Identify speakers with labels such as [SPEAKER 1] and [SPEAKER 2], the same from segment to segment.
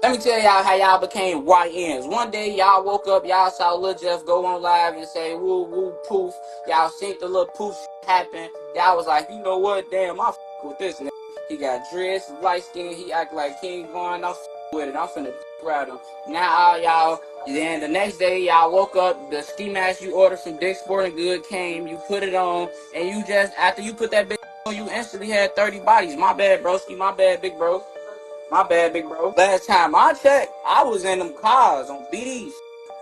[SPEAKER 1] Let me tell y'all how y'all became YNs. One day y'all woke up, y'all saw Lil Jeff go on live and say woo woo poof. Y'all seen the little poof happen. Y'all was like, you know what? Damn, I f with this nigga. He got dreads, light skin. He act like King Von. I'm f with it. I'm finna ride him. Now all y'all. Then the next day y'all woke up. The ski mask you ordered from Dick's Sporting Good came. You put it on, and you just after you put that bitch on, you instantly had 30 bodies. My bad, broski. My bad, big bro. My bad, big bro. Last time I checked, I was in them cars on BDs.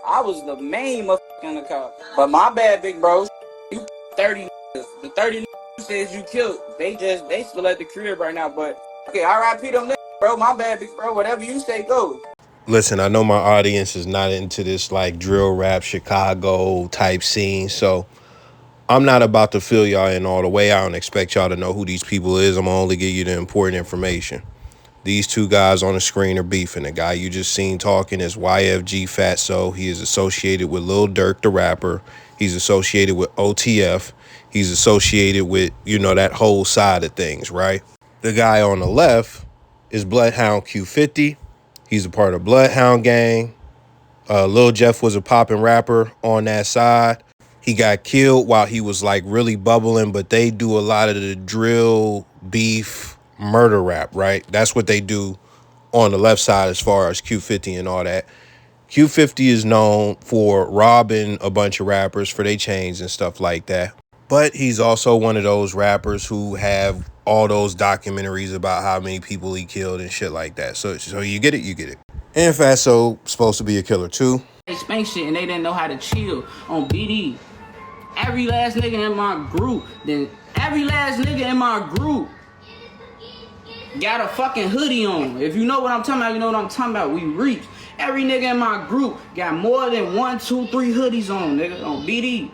[SPEAKER 1] I was the main motherfucker in the car. But my bad, big bro. You 30 niggas. The 30 niggas says you killed. They still at the crib right now. But okay, RIP them niggas, bro. My bad, big bro. Whatever you say, go.
[SPEAKER 2] Listen, I know my audience is not into this like drill rap Chicago type scene, so I'm not about to fill y'all in all the way. I don't expect y'all to know who these people is. I'm gonna only give you the important information. These two guys on the screen are beefing. The guy you just seen talking is YFG Fatso. He is associated with Lil Durk, the rapper. He's associated with OTF. He's associated with, that whole side of things, right? The guy on the left is Bloodhound Q50. He's a part of Bloodhound gang. Lil Jeff was a popping rapper on that side. He got killed while he was like really bubbling, but they do a lot of the drill, beef, murder rap, right? That's what they do on the left side as far as Q50 and all that. Q50 is known for robbing a bunch of rappers for their chains and stuff like that. But he's also one of those rappers who have all those documentaries about how many people he killed and shit like that. So you get it, you get it. And Fatso supposed to be a killer too.
[SPEAKER 1] They spank shit and they didn't know how to chill on BD. Every last nigga in my group, got a fucking hoodie on. If you know what I'm talking about, you know what I'm talking about. We reach. Every nigga in my group got more than 1, 2, 3 hoodies on, nigga, on BD.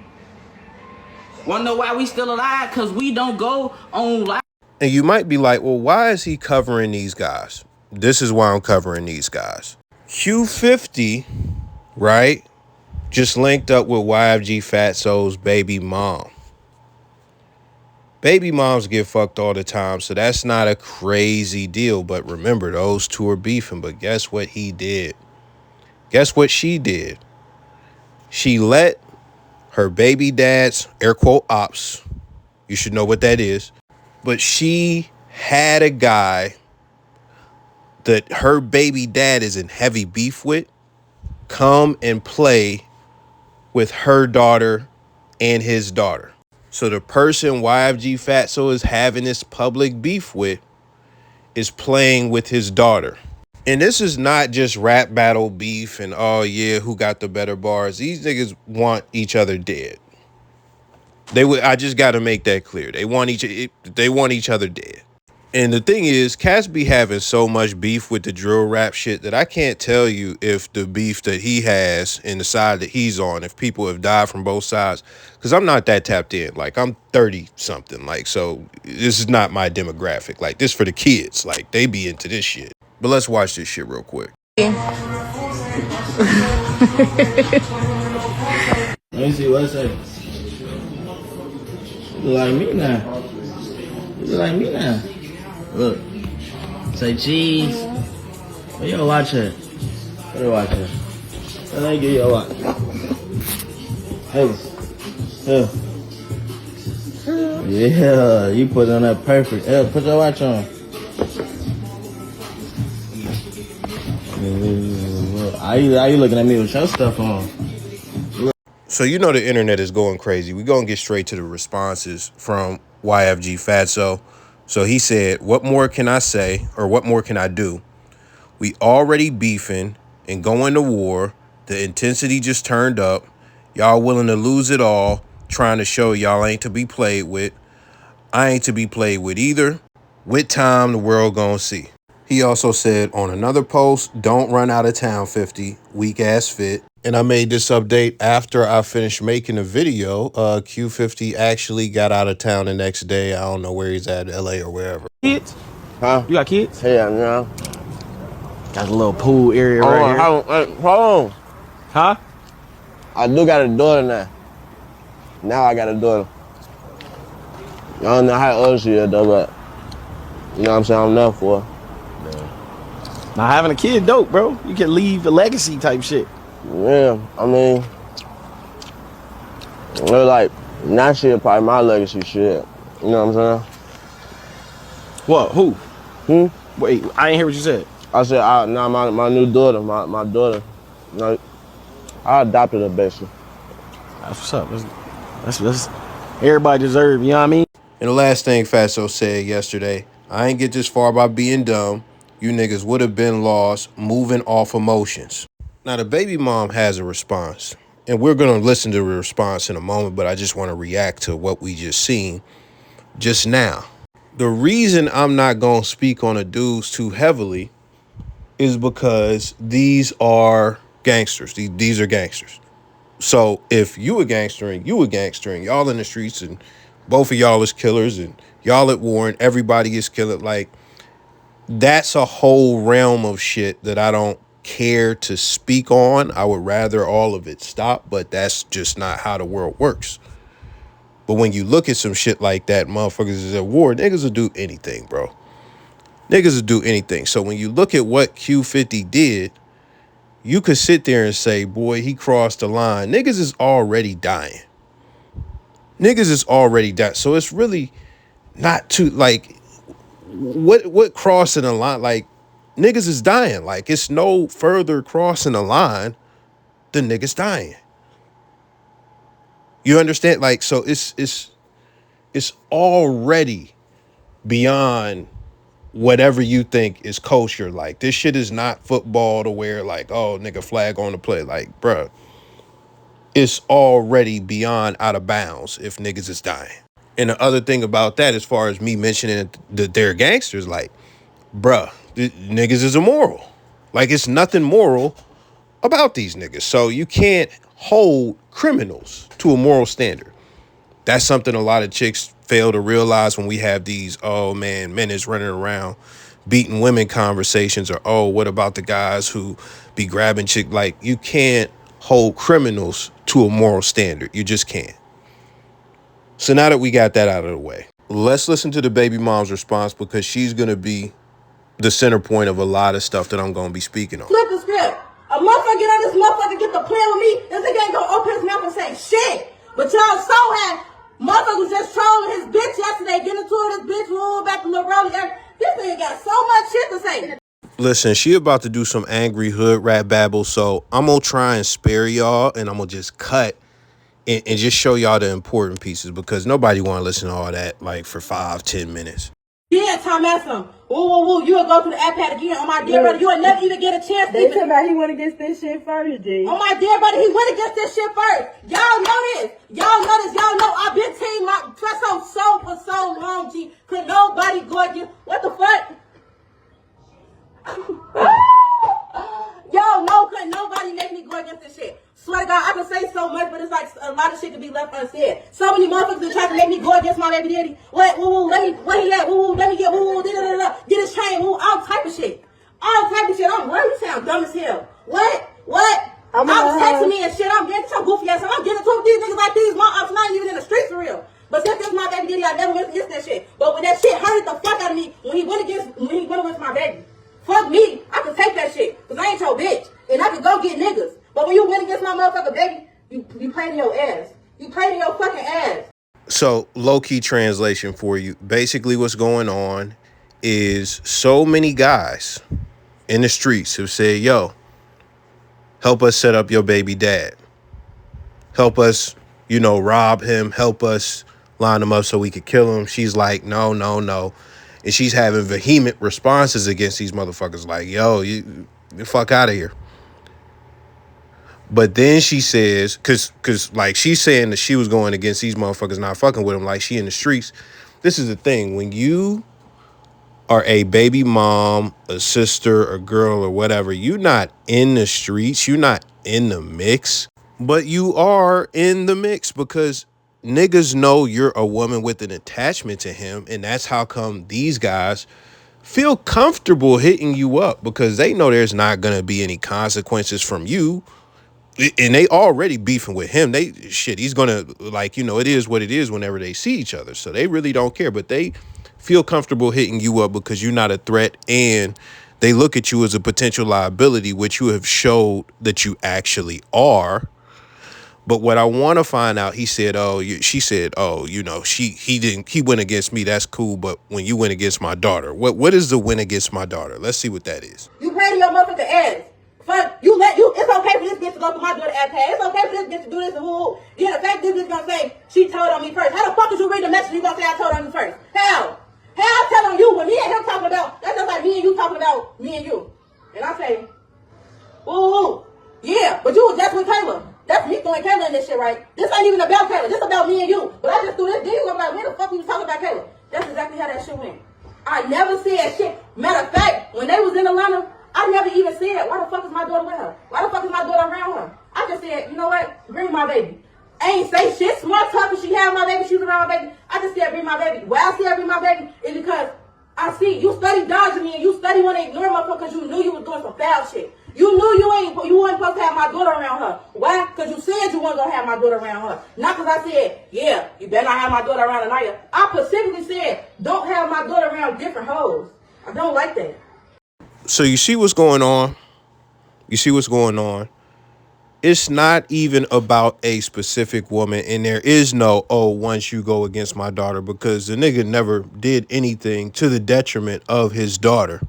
[SPEAKER 1] Wanna know why we still alive? Cause we don't go on live.
[SPEAKER 2] And you might be like, well, why is he covering these guys? This is why I'm covering these guys. Q50, right, just linked up with YFG Fatso's baby mom. Baby moms get fucked all the time, so that's not a crazy deal. But remember, those two are beefing. But guess what he did? Guess what she did? She let her baby dad's, air quote, ops, you should know what that is, but she had a guy that her baby dad is in heavy beef with come and play with her daughter and his daughter. So the person YFG Fatso is having this public beef with is playing with his daughter. And this is not just rap battle beef and, oh yeah, who got the better bars. These niggas want each other dead. I just got to make that clear. They want each other dead. And the thing is, cats be having so much beef with the drill rap shit that I can't tell you if the beef that he has and the side that he's on, if people have died from both sides, because I'm not that tapped in. Like, I'm 30 something. Like, so this is not my demographic. Like, this for the kids. Like, they be into this shit. But let's watch this shit real quick.
[SPEAKER 3] Let me see what's that. You like me now. You like me now. Look. Say cheese. What you watch it? What you watch it? Let me give you a watch. Hey. Yeah, you put on that perfect. Yeah, put your watch on. Are you looking at me with your stuff on?
[SPEAKER 2] So you know the internet is going crazy. We're going to get straight to the responses from YFG Fatso. So he said, what more can I say or what more can I do? We already beefing and going to war. The intensity just turned up. Y'all willing to lose it all, trying to show y'all ain't to be played with. I ain't to be played with either. With time, the world gonna see. He also said on another post, don't run out of town, 50, weak ass fit. And I made this update after I finished making the video. Q50 actually got out of town the next day. I don't know where he's at, LA or wherever.
[SPEAKER 4] Kids?
[SPEAKER 3] Huh?
[SPEAKER 4] You got kids?
[SPEAKER 3] Hell no.
[SPEAKER 4] Got a little pool area right here.
[SPEAKER 3] Hold on.
[SPEAKER 4] Huh?
[SPEAKER 3] I do got a daughter now. Now I got a daughter. I don't know how old she is though, but you know what I'm saying, I'm enough for her.
[SPEAKER 4] Now having a kid dope, bro. You can leave a legacy type shit.
[SPEAKER 3] Yeah, I mean, like, that shit probably my legacy shit. You know what I'm saying?
[SPEAKER 4] What? Who?
[SPEAKER 3] Hmm?
[SPEAKER 4] Wait, I ain't hear what you said.
[SPEAKER 3] I said, now my new daughter, my daughter, you know, I adopted her basically.
[SPEAKER 4] That's what's up. That's everybody deserve, you know what I mean?
[SPEAKER 2] And the last thing Fatso said yesterday, I ain't get this far by being dumb. You niggas would have been lost moving off emotions. Now, the baby mom has a response, and we're going to listen to the response in a moment, but I just want to react to what we just seen just now. The reason I'm not going to speak on the dudes too heavily is because these are gangsters. These are gangsters. So if you a gangster and you a gangster and y'all in the streets and both of y'all is killers and y'all at war and everybody is killing, like, that's a whole realm of shit that I don't care to speak on. I would rather all of it stop, but that's just not how the world works. But when you look at some shit like that, motherfuckers is at war, niggas will do anything, bro. Niggas will do anything. So when you look at what Q50 did, you could sit there and say, boy, he crossed the line. Niggas is already dying. Niggas is already dying. So it's really not too, like, what crossing the line? Like, niggas is dying. Like, it's no further crossing the line than niggas dying. You understand? Like, so it's already beyond whatever you think is kosher. Like, this shit is not football to where, like, oh, nigga, flag on the play. Like, bruh, it's already beyond out of bounds if niggas is dying. And the other thing about that, as far as me mentioning that they're gangsters, like, bruh, niggas is immoral. Like, it's nothing moral about these niggas. So you can't hold criminals to a moral standard. That's something a lot of chicks fail to realize when we have these, oh man, men is running around beating women conversations, or, oh, what about the guys who be grabbing chick? Like, you can't hold criminals to a moral standard. You just can't. So now that we got that out of the way, let's listen to the baby mom's response, because she's going to be the center point of a lot of stuff that I'm going to be speaking on.
[SPEAKER 5] Flip the script. A motherfucker get on this motherfucker, get to playing with me, this nigga ain't gonna open his mouth and say shit. But y'all so had motherfucker was just trolling his bitch yesterday, getting into it, this bitch roll back to Lil Rolly. This nigga got so much shit to say.
[SPEAKER 2] Listen, she about to do some angry hood rap babble, so I'm going to try and spare y'all, and I'm going to just cut and just show y'all the important pieces, because nobody want to listen to all that, like, for 5-10 minutes.
[SPEAKER 5] Yeah, Tom asked him, woo, you will go to the iPad again. On my dear brother, you will never even get a chance.
[SPEAKER 6] They talking about he went against this shit first, G.
[SPEAKER 5] On my dear brother, he went against this shit first. Y'all know this. Y'all know this. Y'all know I've been team my Fatso for so long, G. Could nobody go against, what the fuck? Y'all know, couldn't nobody make me go against this shit. Swear to God, I can say so much, but it's like a lot of shit to be left unsaid. So many motherfuckers that try to make me go against my baby daddy. What? Woo, let me, where he at? Woo, let me get, woo, get his chain, woo, all type of shit. All type of shit. I'm worried. You sound dumb as hell. What? I'm texting me and shit. I'm getting some goofy ass. I'm getting to these niggas like these. I'm not even in the streets for real. But since this my baby daddy, I never went against that shit. But when that shit hurted the fuck out of me when he went against my baby. Fuck me. I can take that shit. Cause I ain't your bitch. And I can go get niggas. But when you went against my motherfucker baby, you played in your ass. You played in your fucking ass.
[SPEAKER 2] So, low-key translation for you. Basically, what's going on is so many guys in the streets who say, yo, help us set up your baby dad. Help us, rob him. Help us line him up so we could kill him. She's like, no. And she's having vehement responses against these motherfuckers like, yo, you fuck out of here. But then she says, cause like she's saying that she was going against these motherfuckers not fucking with them, like she in the streets. This is the thing. When you are a baby mom, a sister, a girl, or whatever, you're not in the streets. You're not in the mix. But you are in the mix because niggas know you're a woman with an attachment to him. And that's how come these guys feel comfortable hitting you up, because they know there's not going to be any consequences from you. And they already beefing with him. He's going to, like, it is what it is whenever they see each other. So they really don't care. But they feel comfortable hitting you up because you're not a threat and They look at you as a potential liability, which you have showed that you actually are. But what I want to find out, he said, she said, he went against me. That's cool. But when you went against my daughter, what is the win against my daughter? Let's see what that is.
[SPEAKER 5] You pay to your motherfucking ass. Fuck, it's okay for this bitch to go through my daughter ass pay. It's okay for this bitch to do this and who. Yeah, the fact this bitch gonna say she told on me first. How the fuck did you read the message you gonna say I told on you first? How? How I tell on you when me and him talking about, that's just like me and you talking about me and you. And I say, ooh, yeah, but you was just with Kayla. That's me throwing Kayla in this shit, right? This ain't even about Kayla. This about me and you. But I just threw this deal about where the fuck you was talking about Kayla. That's exactly how that shit went. I never said shit. Matter of fact, when they was in Atlanta, I never even said, why the fuck is my daughter with her? Why the fuck is my daughter around her? I just said, you know what? Bring my baby. I ain't say shit. Smart talking. She had my baby. She was around my baby. I just said, bring my baby. Why I said bring my baby is because I see you study dodging me and you study want to ignore my because you knew you was doing some foul shit. You knew you wasn't supposed to have my daughter around her. Why? Because you said you weren't going to have my daughter around her. Not because I said, yeah, you better not have my daughter around Anaya. I specifically said, don't have my daughter around different hoes. I don't like that.
[SPEAKER 2] So you see what's going on? You see what's going on? It's not even about a specific woman, and there is no, once you go against my daughter, because the nigga never did anything to the detriment of his daughter.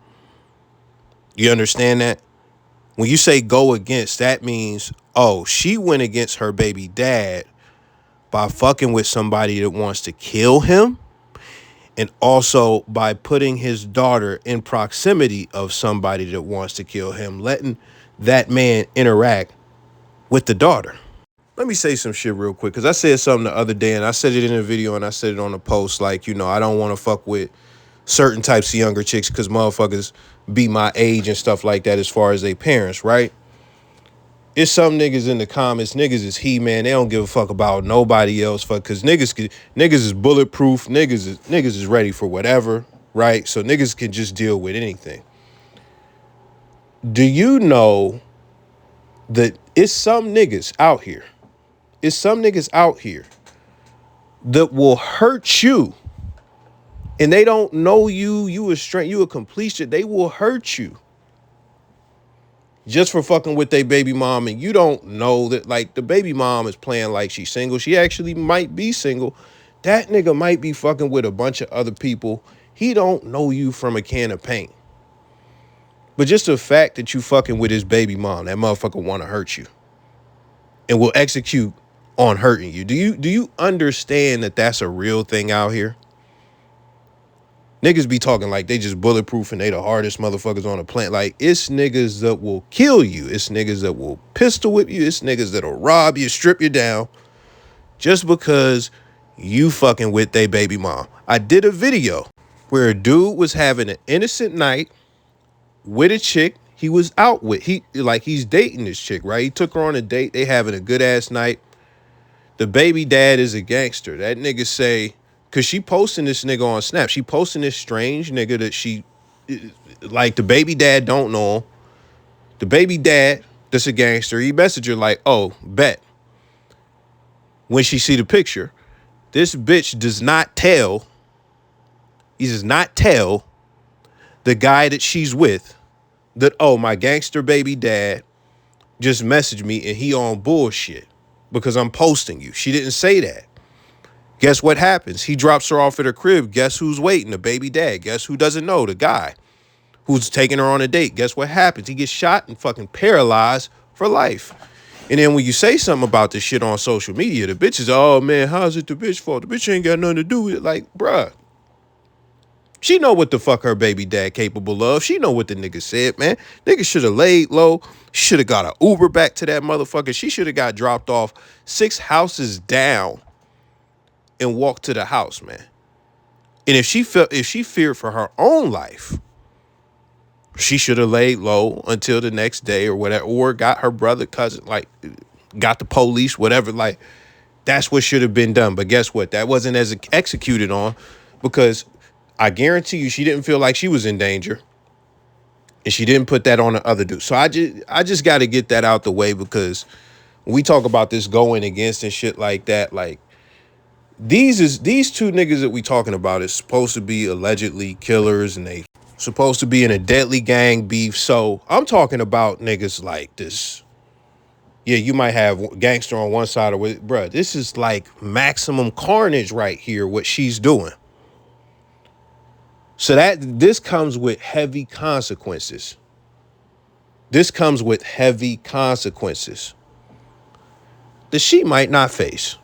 [SPEAKER 2] You understand that? When you say go against, that means, she went against her baby dad by fucking with somebody that wants to kill him, and also by putting his daughter in proximity of somebody that wants to kill him, letting that man interact with the daughter. Let me say some shit real quick, because I said something the other day, and I said it in a video, and I said it on a post, like, I don't want to fuck with certain types of younger chicks because motherfuckers be my age and stuff like that as far as they parents, right? It's some niggas in the comments. Niggas is man. They don't give a fuck about nobody else. Fuck, because niggas is bulletproof. Niggas is ready for whatever, right? So niggas can just deal with anything. Do you know that it's some niggas out here? It's some niggas out here that will hurt you, and they don't know you. You a complete shit. They will hurt you just for fucking with their baby mom, and you don't know that, like, the baby mom is playing like she's single. She actually might be single. That nigga might be fucking with a bunch of other people. He don't know you from a can of paint. But just the fact that you fucking with his baby mom, that motherfucker want to hurt you and will execute on hurting you. Do you understand that that's a real thing out here? Niggas be talking like they just bulletproof and they the hardest motherfuckers on the planet. Like, it's niggas that will kill you. It's niggas that will pistol whip you. It's niggas that'll rob you, strip you down just because you fucking with they baby mom. I did a video where a dude was having an innocent night with a chick he was out with. He's dating this chick, right? He took her on a date. They having a good ass night. The baby dad is a gangster. That nigga say, cause she posting this nigga on Snap. She posting this strange nigga that she, like, the baby dad don't know him. The baby dad that's a gangster. He messaged her like, bet. When she see the picture, this bitch does not tell. He does not tell the guy that she's with that, my gangster baby dad just messaged me and he on bullshit because I'm posting you. She didn't say that. Guess what happens? He drops her off at her crib. Guess who's waiting? The baby dad. Guess who doesn't know? The guy who's taking her on a date. Guess what happens? He gets shot and fucking paralyzed for life. And then when you say something about this shit on social media, the bitch is, oh man, how's it the bitch fault? The bitch ain't got nothing to do with it. Like, bruh. She know what the fuck her baby dad capable of. She know what the nigga said, man. Nigga should have laid low. Should have got an Uber back to that motherfucker. She should have got dropped off 6 houses down and walked to the house, man. And if she feared for her own life, she should have laid low until the next day or whatever, or got her brother, cousin, like, got the police, whatever. Like, that's what should have been done. But guess what? That wasn't as executed on, because I guarantee you she didn't feel like she was in danger, and she didn't put that on the other dude. So I just got to get that out the way, because when we talk about this going against and shit like that, like, these two niggas that we talking about is supposed to be allegedly killers, and they Supposed to be in a deadly gang beef. So I'm talking about niggas like this. Yeah, you might have gangster on one side of it. Bruh, this is like maximum carnage right here, what she's doing. So this comes with heavy consequences. This comes with heavy consequences that she might not face.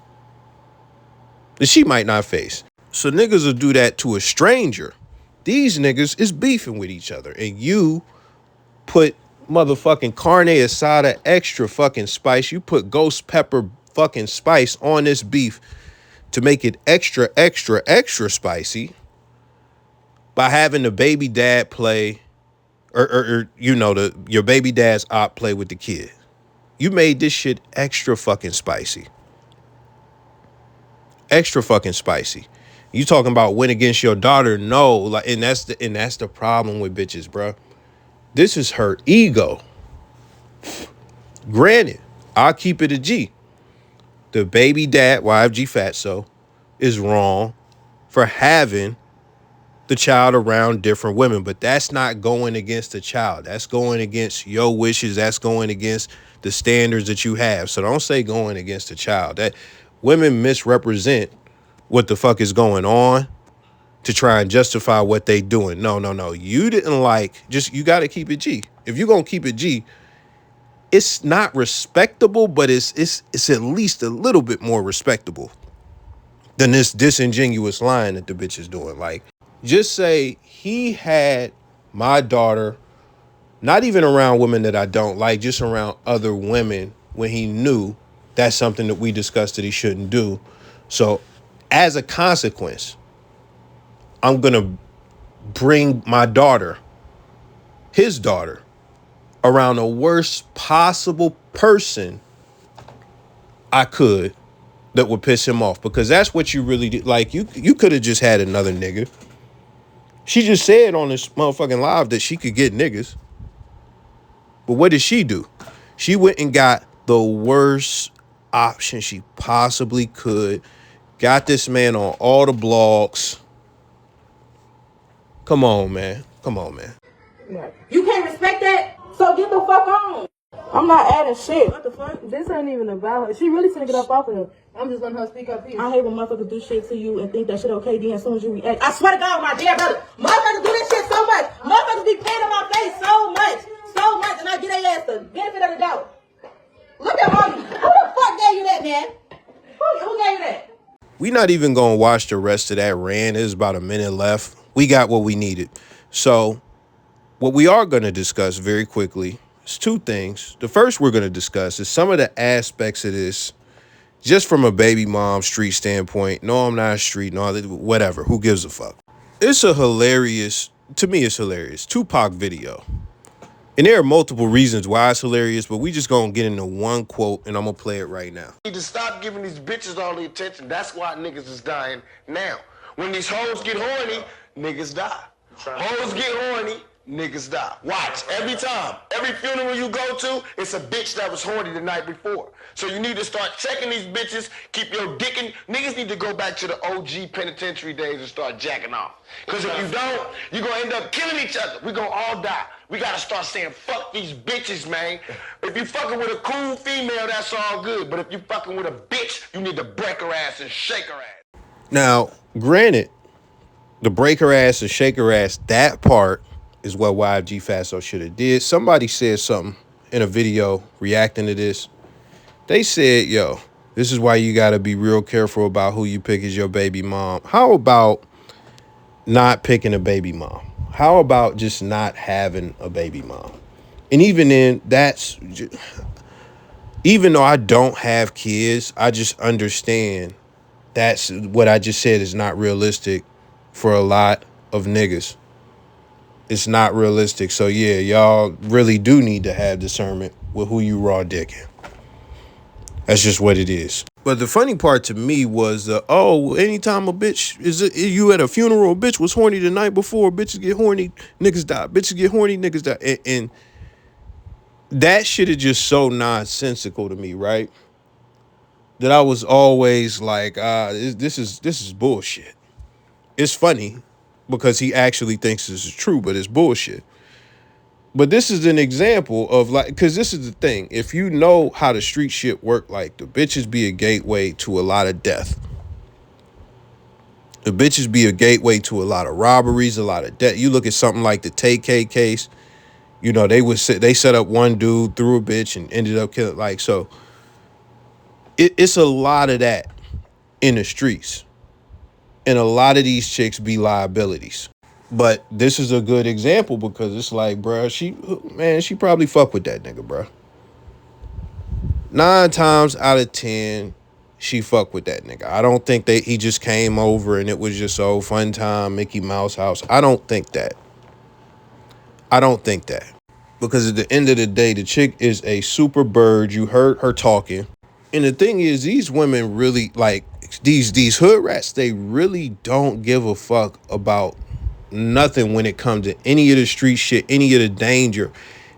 [SPEAKER 2] So niggas will do that to a stranger. These niggas is beefing with each other. And you put motherfucking carne asada extra fucking spice. You put ghost pepper fucking spice on this beef to make it extra, extra, extra spicy by having the baby dad play or you know, your baby dad's op play with the kid. You made this shit extra fucking spicy. Extra fucking spicy. You talking about win against your daughter? No, like, and that's the problem with bitches, bro. This is her ego. Granted, I'll keep it a G. The baby dad, YFG Fatso, is wrong for having the child around different women, but that's not going against the child. That's going against your wishes. That's going against the standards that you have. So don't say going against the child. That women misrepresent what the fuck is going on to try and justify what they doing. No. You didn't you got to keep it G. If you're going to keep it G, it's not respectable, but it's at least a little bit more respectable than this disingenuous lying that the bitch is doing. Like, just say he had my daughter, not even around women that I don't like, just around other women when he knew that's something that we discussed that he shouldn't do. So as a consequence, I'm going to bring my daughter, his daughter, around the worst possible person I could that would piss him off, because that's what you really did. Like, you could have just had another nigga. She just said on this motherfucking live that she could get niggas. But what did she do? She went and got the worst option she possibly could. Got this man on all the blogs. Come on, man.
[SPEAKER 5] You can't respect that? So get the fuck on. I'm not adding shit. What the fuck?
[SPEAKER 6] This ain't even about her. She really finna get up off of him. I'm just letting her speak up here.
[SPEAKER 5] I hate when motherfuckers do shit to you and think that shit okay, then as soon as you react. I swear to God, my dear brother, motherfuckers do this shit so much. Motherfuckers be playing in my face so much, and I get their ass the benefit of the doubt. Look at mommy. Who the fuck gave you that, man? Who gave you that?
[SPEAKER 2] We not even gonna watch the rest of that rant. There's about a minute left. We got what we needed. So what we are gonna discuss very quickly is two things. The first we're gonna discuss is some of the aspects of this just from a baby mom street standpoint. No, I'm not a street, no, whatever. Who gives a fuck? It's a hilarious, to me it's hilarious, Tupac video. And there are multiple reasons why it's hilarious, but we just gonna get into one quote and I'm gonna play it right now.
[SPEAKER 7] Need to stop giving these bitches all the attention. That's why niggas is dying now. When these hoes get horny, niggas die. Hoes get horny, niggas die. Watch, every time. Every funeral you go to, it's a bitch that was horny the night before. So you need to start checking these bitches, keep your dick in. Niggas need to go back to the OG penitentiary days and start jacking off. Because if you don't, you're going to end up killing each other. We're going to all die. We got to start saying, fuck these bitches, man. If you fucking with a cool female, that's all good. But if you fucking with a bitch, you need to break her ass and shake her ass.
[SPEAKER 2] Now, granted, the break her ass and shake her ass, that part is what YFG Fatso should have did. Somebody said something in a video reacting to this. They said, yo, this is why you got to be real careful about who you pick as your baby mom. How about not picking a baby mom? How about just not having a baby mom? And even then, even though I don't have kids, I just understand that's what I just said is not realistic for a lot of niggas. It's not realistic. So yeah, y'all really do need to have discernment with who you raw dicking. That's just what it is. But the funny part to me was, anytime a bitch you at a funeral, a bitch was horny the night before. Bitches get horny, niggas die. Bitches get horny, niggas die. And that shit is just so nonsensical to me, right? That I was always like, this is bullshit. It's funny, because he actually thinks this is true, but it's bullshit. But this is an example of like, because this is the thing. If you know how the street shit work, like the bitches be a gateway to a lot of death. The bitches be a gateway to a lot of robberies, a lot of death. You look at something like the TK case. You know, they set up one dude, threw a bitch, and ended up killing. Like, so it's a lot of that in the streets. And a lot of these chicks be liabilities. But this is a good example because it's like, bro, she probably fuck with that nigga, bro. 9 times out of 10, she fuck with that nigga. I don't think he just came over and it was just fun time, Mickey Mouse house. I don't think that. Because at the end of the day, the chick is a super bird. You heard her talking. And the thing is, these women really, like, these hood rats, they really don't give a fuck about nothing when it comes to any of the street shit, any of the danger.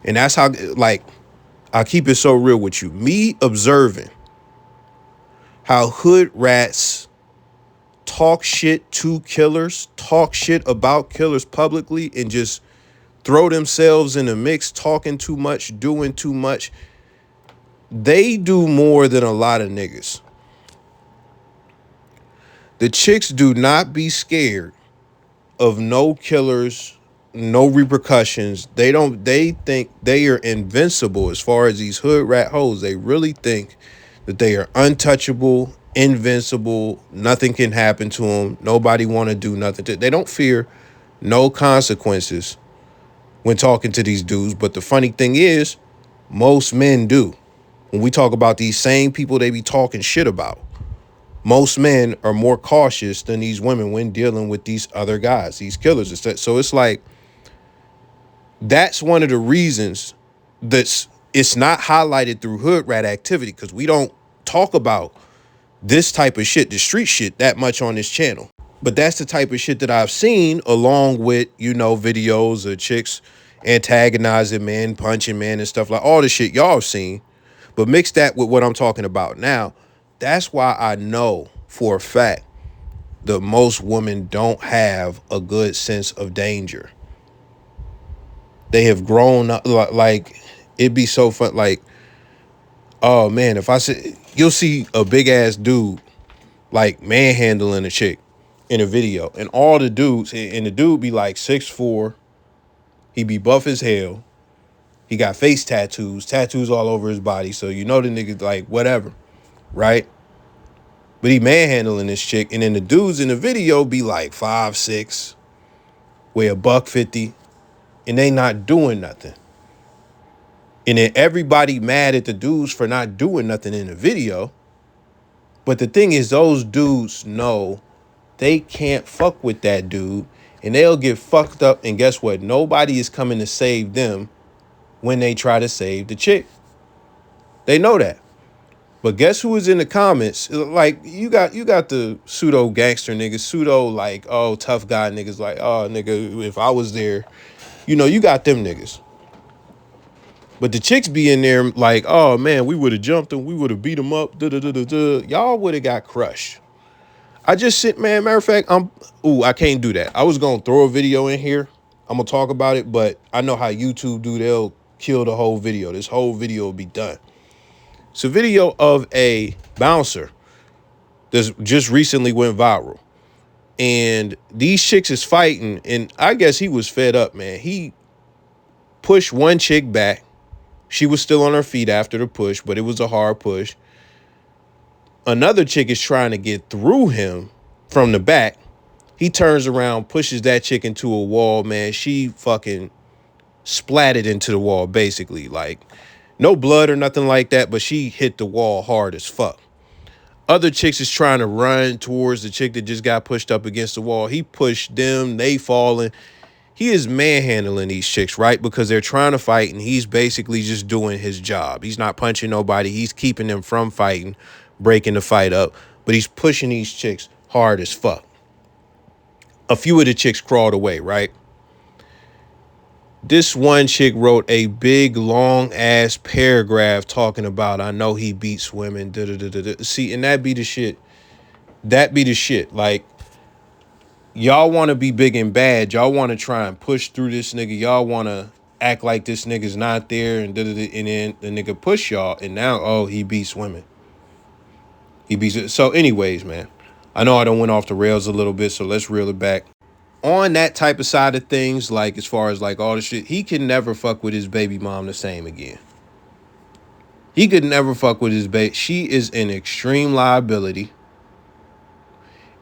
[SPEAKER 2] And that's how, like, I keep it so real with you. Me observing how hood rats talk shit to killers, talk shit about killers publicly, and just throw themselves in the mix, talking too much, doing too much. They do more than a lot of niggas. The chicks do not be scared of no killers, no repercussions. They think they are invincible as far as these hood rat hoes. They really think that they are untouchable, invincible. Nothing can happen to them. Nobody want to do nothing. They don't fear no consequences when talking to these dudes. But the funny thing is, most men do. When we talk about these same people they be talking shit about, most men are more cautious than these women when dealing with these other guys, these killers. So it's like, that's one of the reasons that it's not highlighted through hood rat activity, because we don't talk about this type of shit, the street shit, that much on this channel. But that's the type of shit that I've seen, along with, you know, videos of chicks antagonizing men, punching men and stuff, like all the shit y'all have seen. But mix that with what I'm talking about now. That's why I know for a fact that most women don't have a good sense of danger. They have grown up, like, it'd be so fun. Like, oh man, if I say, you'll see a big ass dude like manhandling a chick in a video, and all the dudes, and the dude be like 6'4", he be buff as hell, he got face tattoos all over his body, so you know the nigga like whatever, right? But he manhandling this chick, and then the dudes in the video be like 5'6", weigh $150, and they not doing nothing. And then everybody mad at the dudes for not doing nothing in the video. But the thing is, those dudes know they can't fuck with that dude, and they'll get fucked up. And guess what? Nobody is coming to save them when they try to save the chick. They know that. But guess who is in the comments? Like, you got the pseudo gangster niggas, pseudo like, oh, tough guy niggas, like, oh, nigga, if I was there, you know, you got them niggas. But the chicks be in there like, oh man, we would have jumped them, we would have beat them up, y'all would have got crushed. I just sit, man, matter of fact, I can't do that. I was gonna throw a video in here, I'm gonna talk about it, but I know how YouTube do, they'll kill the whole video. This whole video will be done. It's a video of a bouncer that just recently went viral. And these chicks is fighting, and I guess he was fed up, man. He pushed one chick back. She was still on her feet after the push, but it was a hard push. Another chick is trying to get through him from the back. He turns around, pushes that chick into a wall, man. She fucking splatted into the wall, basically. Like, no blood or nothing like that, but she hit the wall hard as fuck. Other chicks is trying to run towards the chick that just got pushed up against the wall. He pushed them, they falling. He is manhandling these chicks, right? Because they're trying to fight, and he's basically just doing his job. He's not punching nobody. He's keeping them from fighting, breaking the fight up. But he's pushing these chicks hard as fuck. A few of the chicks crawled away, right? This one chick wrote a big, long-ass paragraph talking about, I know he beats women, da-da-da-da-da. See, and that be the shit. That be the shit. Like, y'all want to be big and bad. Y'all want to try and push through this nigga. Y'all want to act like this nigga's not there, and and then the nigga push y'all, and now, oh, he beats women. He beats. So anyways, man, I know I done went off the rails a little bit, so let's reel it back. On that type of side of things, like as far as like all the shit, he can never fuck with his baby mom the same again. He could never fuck with his baby. She is an extreme liability.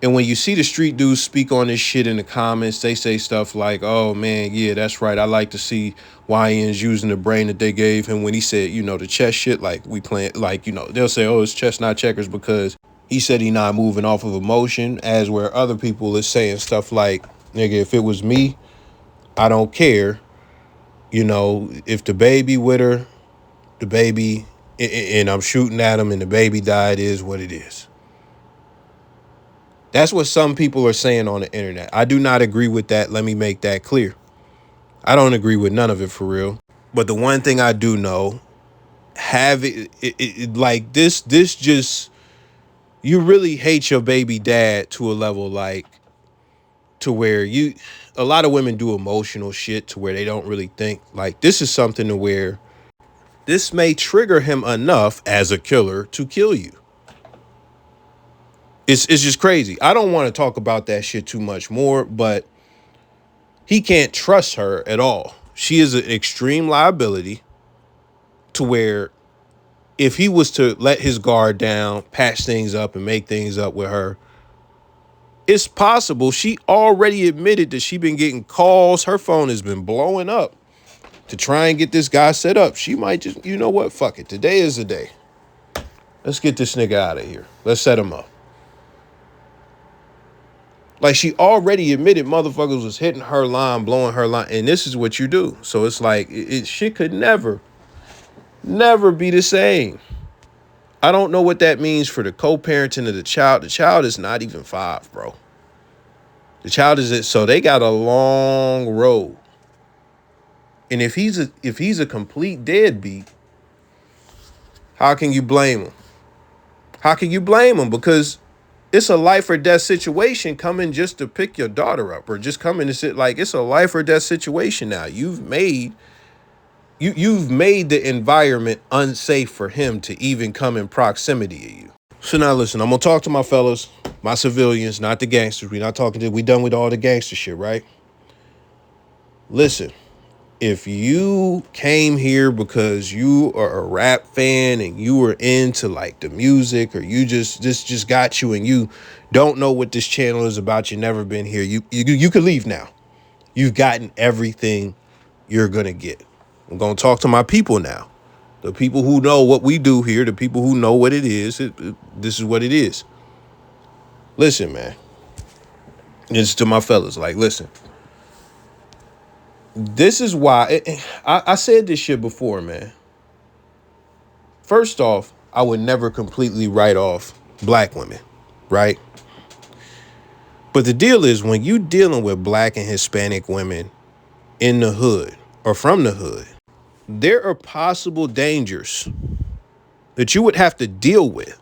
[SPEAKER 2] And when you see the street dudes speak on this shit in the comments, they say stuff like, oh man, yeah, that's right. I like to see YNs using the brain that they gave him when he said, you know, the chess shit, like we playing, like, you know, they'll say, oh, it's chess, not checkers, because he said he not moving off of emotion, as where other people is saying stuff like, nigga, if it was me, I don't care. You know, if the baby with her, the baby, and I'm shooting at him and the baby died, is what it is. That's what some people are saying on the internet. I do not agree with that. Let me make that clear. I don't agree with none of it for real. But the one thing I do know, have it like this just, you really hate your baby dad to a level like, to where a lot of women do emotional shit to where they don't really think. Like, this is something to where this may trigger him enough as a killer to kill you. It's just crazy. I don't want to talk about that shit too much more, but he can't trust her at all. She is an extreme liability to where if he was to let his guard down, patch things up and make things up with her, it's possible. She already admitted that she been getting calls. Her phone has been blowing up to try and get this guy set up. She might just, you know what? Fuck it. Today is the day. Let's get this nigga out of here. Let's set him up. Like, she already admitted motherfuckers was hitting her line, blowing her line, and this is what you do. So it's like, shit could never be the same. I don't know what that means for the co-parenting of the child. The child is not even 5, bro. The child is it, so they got a long road. And if he's a complete deadbeat, how can you blame him? How can you blame him? Because it's a life or death situation coming just to pick your daughter up or just coming to sit. Like, it's a life or death situation now. You've made the environment unsafe for him to even come in proximity of you. So now listen, I'm gonna talk to my fellas, my civilians, not the gangsters. We done with all the gangster shit, right? Listen, if you came here because you are a rap fan and you were into like the music, or you just got you and you don't know what this channel is about, you never been here, you could leave now. You've gotten everything you're gonna get. I'm gonna talk to my people now. The people who know what we do here, the people who know what it is, this is what it is. Listen, man. This is to my fellas. Like, listen. This is why I said this shit before, man. First off, I would never completely write off black women, right? But the deal is, when you dealing with black and Hispanic women in the hood or from the hood, there are possible dangers that you would have to deal with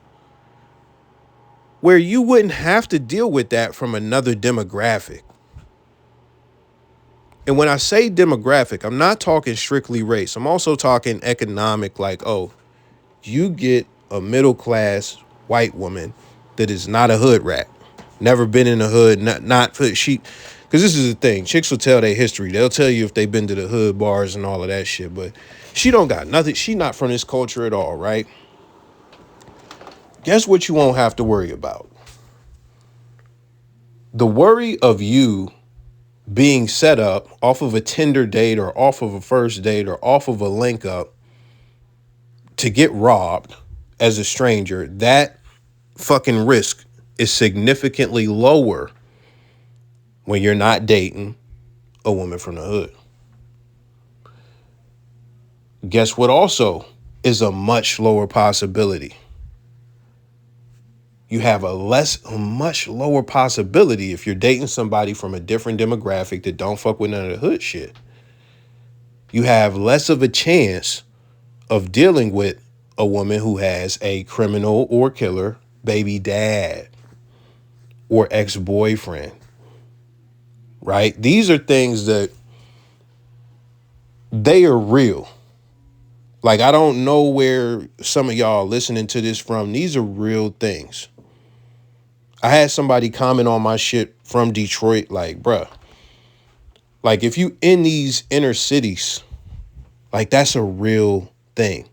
[SPEAKER 2] where you wouldn't have to deal with that from another demographic. And when I say demographic, I'm not talking strictly race. I'm also talking economic, like, oh, you get a middle-class white woman that is not a hood rat, never been in the hood, not she, because this is the thing. Chicks will tell their history. They'll tell you if they've been to the hood bars and all of that shit, but she don't got nothing. She not from this culture at all, right? Guess what you won't have to worry about? The worry of you being set up off of a Tinder date or off of a first date or off of a link up to get robbed as a stranger. That fucking risk is significantly lower when you're not dating a woman from the hood. Guess what also is a much lower possibility? You have a much lower possibility if you're dating somebody from a different demographic that don't fuck with none of the hood shit. You have less of a chance of dealing with a woman who has a criminal or killer baby dad or ex-boyfriend right? These are things that they are real. Like, I don't know where some of y'all listening to this from. These are real things. I had somebody comment on my shit from Detroit, like, bruh, like, if you in these inner cities, like, that's a real thing.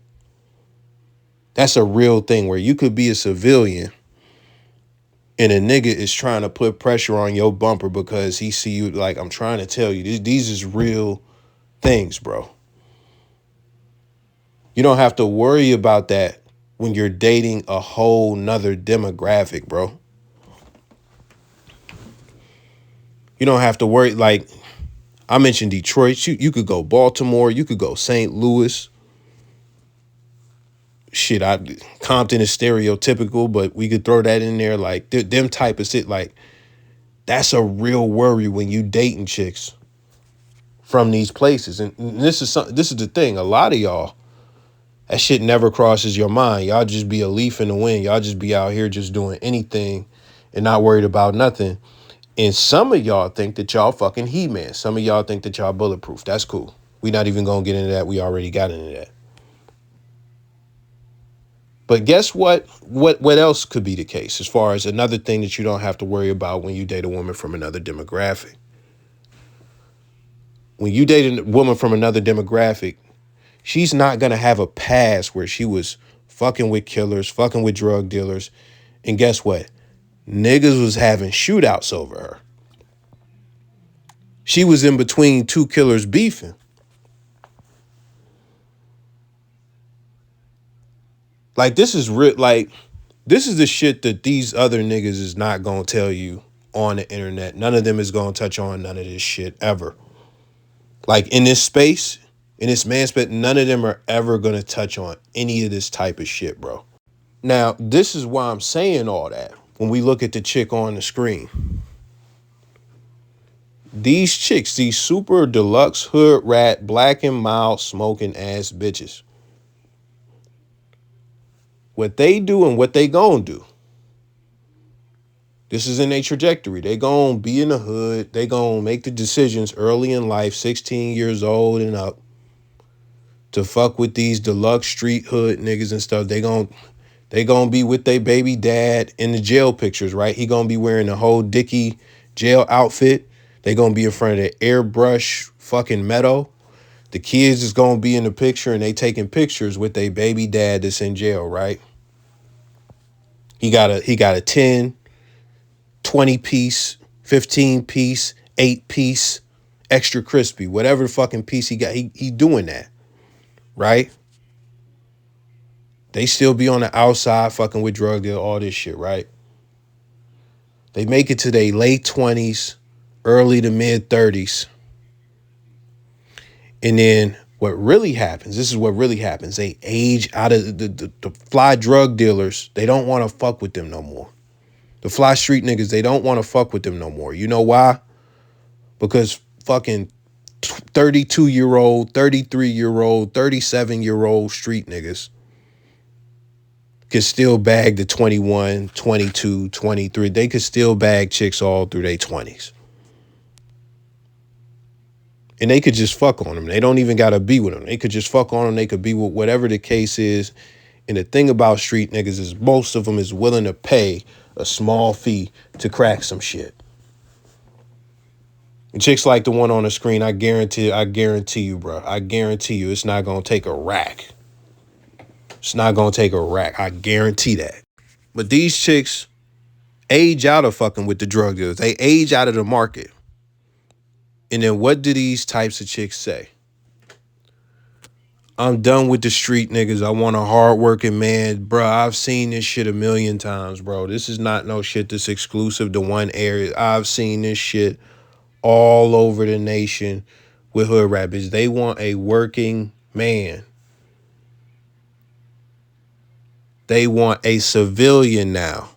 [SPEAKER 2] That's a real thing where you could be a civilian and a nigga is trying to put pressure on your bumper because he see you. Like, I'm trying to tell you, these is real things, bro. You don't have to worry about that when you're dating a whole nother demographic, bro. You don't have to worry. Like, I mentioned Detroit. You could go Baltimore. You could go St. Louis. Shit, Compton is stereotypical, but we could throw that in there. Like, them type of shit. Like, that's a real worry when you dating chicks from these places. And this is the thing. A lot of y'all, that shit never crosses your mind. Y'all just be a leaf in the wind. Y'all just be out here just doing anything and not worried about nothing. And some of y'all think that y'all fucking He-Man. Some of y'all think that y'all bulletproof. That's cool. We not even gonna get into that. We already got into that. But guess what? What else could be the case as far as another thing that you don't have to worry about when you date a woman from another demographic? When you date a woman from another demographic, she's not going to have a past where she was fucking with killers, fucking with drug dealers. And guess what? Niggas was having shootouts over her. She was in between two killers beefing. Like, this is real. Like, this is the shit that these other niggas is not going to tell you on the internet. None of them is going to touch on none of this shit ever. Like, in this space, in this man space, none of them are ever going to touch on any of this type of shit, bro. Now, this is why I'm saying all that. When we look at the chick on the screen, these chicks, these super deluxe hood rat, black and mild smoking ass bitches, what they do and what they gonna do, this is in their trajectory. They gonna be in the hood. They gonna make the decisions early in life, 16 years old and up, to fuck with these deluxe street hood niggas and stuff. They gonna be with their baby dad in the jail pictures, right? He gonna be wearing the whole Dickie jail outfit. They gonna be in front of the airbrush fucking meadow. The kids is gonna be in the picture and they taking pictures with their baby dad that's in jail, right? He got a 10, 20 piece, 15 piece, 8 piece, extra crispy, whatever fucking piece he got. He doing that, right? They still be on the outside fucking with drug deal, all this shit, right? They make it to their late 20s, early to mid 30s. And then what really happens, this is what really happens. They age out of the fly drug dealers. They don't want to fuck with them no more. The fly street niggas, they don't want to fuck with them no more. You know why? Because fucking 32-year-old, 33-year-old, 37-year-old street niggas could still bag the 21, 22, 23. They could still bag chicks all through their 20s. And they could just fuck on them. They don't even got to be with them. They could just fuck on them. They could be with whatever the case is. And the thing about street niggas is most of them is willing to pay a small fee to crack some shit. And chicks like the one on the screen, I guarantee you, bro. I guarantee you it's not going to take a rack. It's not going to take a rack. I guarantee that. But these chicks age out of fucking with the drug dealers. They age out of the market. And then what do these types of chicks say? I'm done with the street niggas. I want a hardworking man. Bro, I've seen this shit a million times, bro. This is not no shit that's exclusive to one area. I've seen this shit all over the nation with hood rappers. They want a working man. They want a civilian now.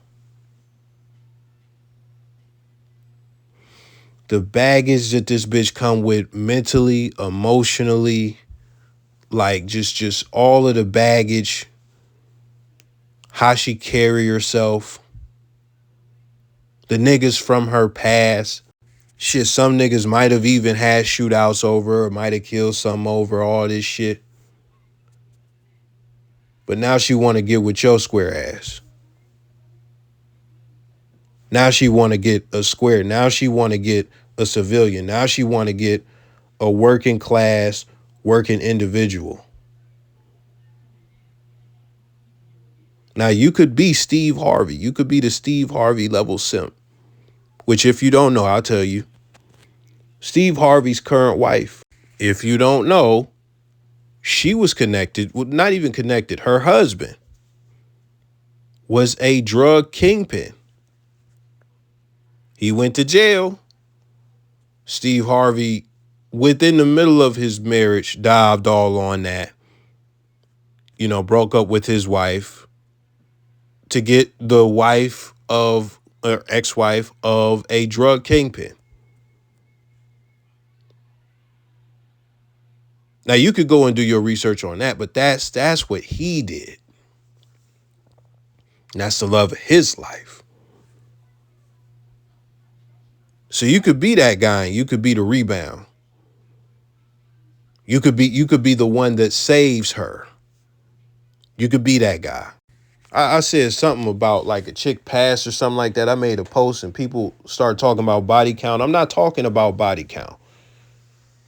[SPEAKER 2] The baggage that this bitch come with mentally, emotionally, like just all of the baggage, how she carry herself, the niggas from her past. Shit, some niggas might have even had shootouts over, or might have killed some over all this shit. But now she want to get with your square ass. Now she want to get a square. Now she want to get a civilian. Now she want to get a working class, working individual. Now you could be Steve Harvey. You could be the Steve Harvey level simp. Which if you don't know, I'll tell you. Steve Harvey's current wife, if you don't know, she was connected, well, not even connected. Her husband was a drug kingpin. He went to jail. Steve Harvey, within the middle of his marriage, dived all on that. You know, broke up with his wife to get the wife of, or ex-wife of a drug kingpin. Now you could go and do your research on that, but that's what he did. And that's the love of his life. So you could be that guy, and you could be the rebound. You could be the one that saves her. You could be that guy. I said something about like a chick passed or something like that. I made a post and people started talking about body count. I'm not talking about body count.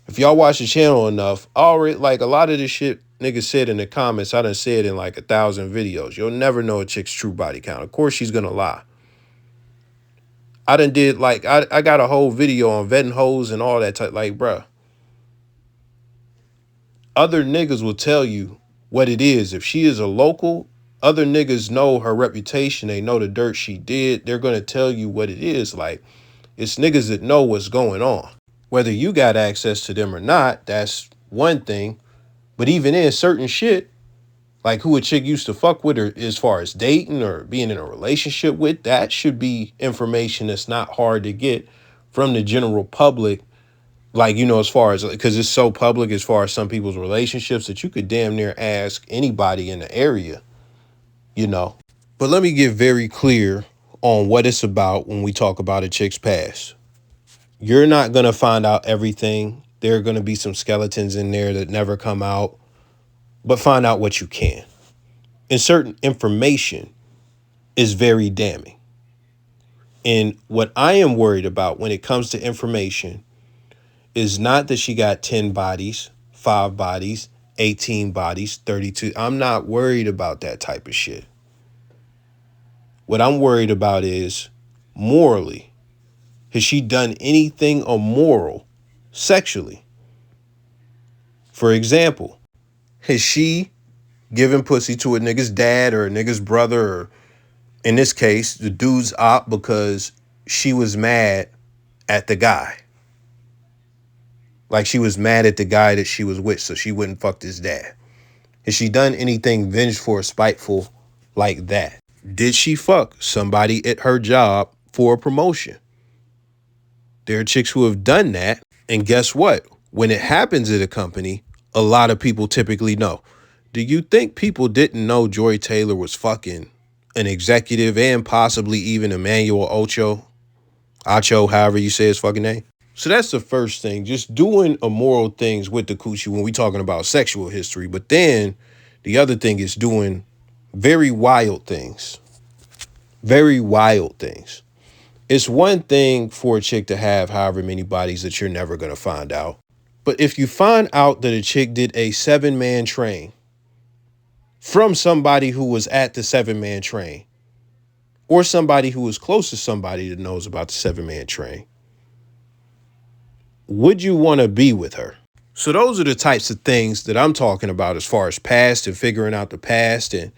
[SPEAKER 2] If y'all watch the channel enough, already like a lot of this shit niggas said in the comments, I done said in like 1,000 videos. You'll never know a chick's true body count. Of course she's gonna lie. I done did like I got a whole video on vetting hoes and all that type. Like, bruh, other niggas will tell you what it is. If she is a local, other niggas know her reputation. They know the dirt she did. They're going to tell you what it is. Like, it's niggas that know what's going on. Whether you got access to them or not, that's one thing. But even in certain shit, like who a chick used to fuck with her as far as dating or being in a relationship with, that should be information that's not hard to get from the general public. Like, you know, as far as, because it's so public as far as some people's relationships that you could damn near ask anybody in the area, you know. But let me get very clear on what it's about when we talk about a chick's past. You're not going to find out everything. There are going to be some skeletons in there that never come out, but find out what you can. And certain information is very damning. And what I am worried about when it comes to information is not that she got 10 bodies, 5 bodies, 18 bodies, 32. I'm not worried about that type of shit. What I'm worried about is morally. Has she done anything immoral sexually? For example, has she given pussy to a nigga's dad or a nigga's brother, or in this case, the dude's op, because she was mad at the guy? Like she was mad at the guy that she was with, so she wouldn't fuck his dad. Has she done anything vengeful or spiteful like that? Did she fuck somebody at her job for a promotion? There are chicks who have done that. And guess what? When it happens at a company, a lot of people typically know. Do you think people didn't know Joy Taylor was fucking an executive and possibly even Emmanuel Ocho, however you say his fucking name? So that's the first thing, just doing immoral things with the coochie when we talking about sexual history. But then the other thing is doing very wild things. Very wild things. It's one thing for a chick to have however many bodies that you're never going to find out. But if you find out that a chick did a 7-man train from somebody who was at the 7-man train, or somebody who was close to somebody that knows about the 7-man train, would you want to be with her? So those are the types of things that I'm talking about as far as past and figuring out the past. And,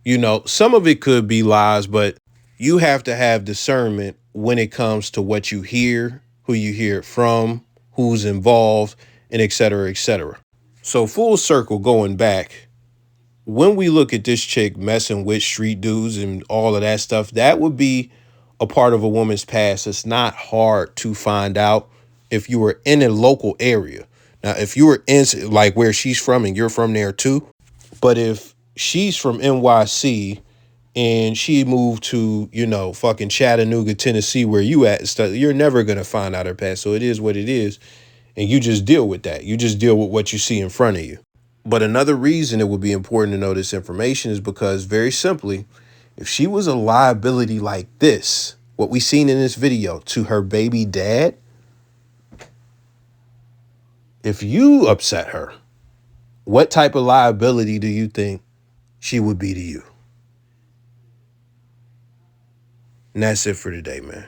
[SPEAKER 2] you know, some of it could be lies, but you have to have discernment when it comes to what you hear, who you hear it from, who's involved, and et cetera, et cetera. So full circle going back, when we look at this chick messing with street dudes and all of that stuff, that would be a part of a woman's past. It's not hard to find out if you were in a local area. Now, if you were in like where she's from and you're from there too, but if she's from NYC and she moved to, you know, fucking Chattanooga, Tennessee, where you at and stuff, you're never going to find out her past. So it is what it is. And you just deal with that. You just deal with what you see in front of you. But another reason it would be important to know this information is because, very simply, if she was a liability like this, what we seen in this video, to her baby dad, if you upset her, what type of liability do you think she would be to you? And that's it for today, man.